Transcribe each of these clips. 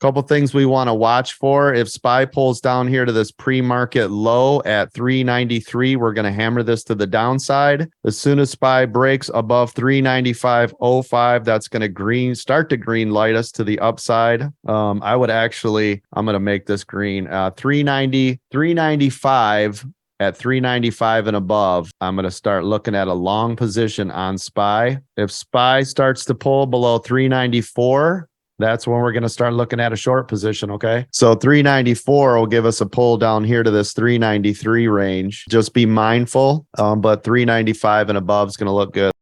Couple things we want to watch for. If SPY pulls down here to this pre-market low at 393, we're going to hammer this to the downside. As soon as SPY breaks above 395.05, that's going to start to green light us to the upside. I'm going to make this green 395. At 395 and above, I'm going to start looking at a long position on SPY. If SPY starts to pull below 394, that's when we're going to start looking at a short position, okay? So 394 will give us a pull down here to this 393 range. Just be mindful, but 395 and above is going to look good.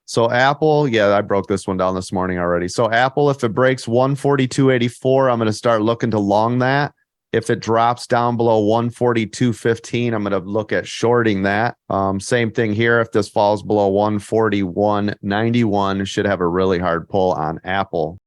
So Apple, yeah, I broke this one down this morning already. So Apple, if it breaks 142.84, I'm going to start looking to long that. If it drops down below 142.15, I'm going to look at shorting that. Same thing here. If this falls below 141.91, should have a really hard pull on Apple.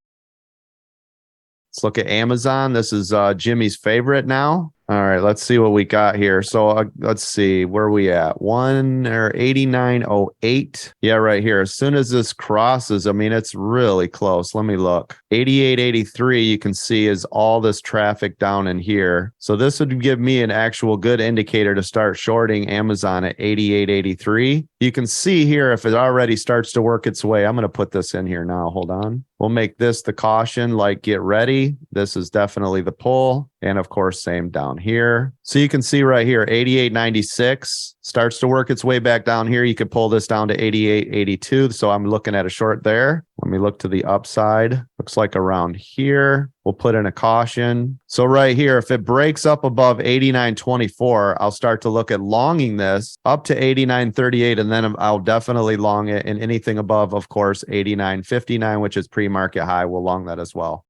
Let's look at Amazon. This is Jimmy's favorite now. All right, let's see what we got here. So let's see, where are we at? 89.08. Yeah, right here. As soon as this crosses, I mean, it's really close. Let me look. 88.83, you can see is all this traffic down in here. So this would give me an actual good indicator to start shorting Amazon at 88.83. You can see here if it already starts to work its way. I'm going to put this in here now. Hold on. We'll make this the caution, like get ready. This is definitely the pull. And of course, same down here. So you can see right here, 88.96 starts to work its way back down here. You could pull this down to 88.82. So I'm looking at a short there. Let me look to the upside. Looks like around here. We'll put in a caution. So right here, if it breaks up above 89.24, I'll start to look at longing this up to 89.38, and then I'll definitely long it. And anything above, of course, 89.59, which is pre-market high, we'll long that as well.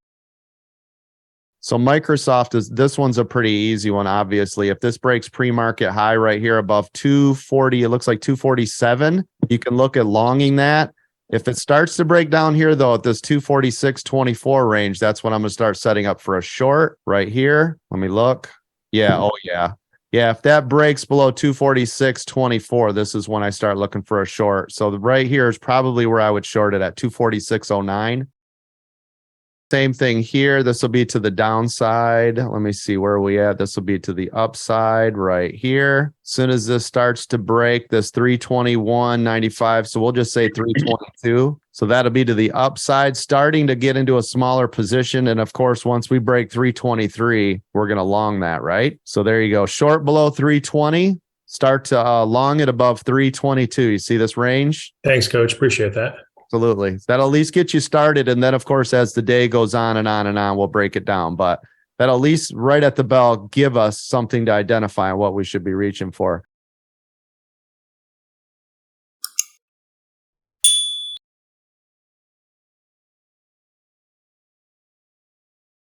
So Microsoft this one's a pretty easy one, obviously. If this breaks pre-market high right here above 240, it looks like 247, you can look at longing that. If it starts to break down here, though, at this 246.24 range, that's when I'm going to start setting up for a short right here. Let me look. Yeah. Oh, yeah. Yeah. If that breaks below 246.24, this is when I start looking for a short. So right here is probably where I would short it at 246.09. Same thing here. This will be to the downside. Let me see, where are we at? This will be to the upside right here. As soon as this starts to break this 321.95, so we'll just say 322. So that'll be to the upside, starting to get into a smaller position. And of course, once we break 323, we're going to long that, right? So there you go. Short below 320. Start to long it above 322. You see this range? Thanks, Coach. Appreciate that. Absolutely. That'll at least get you started. And then, of course, as the day goes on and on and on, we'll break it down. But that'll at least right at the bell give us something to identify what we should be reaching for.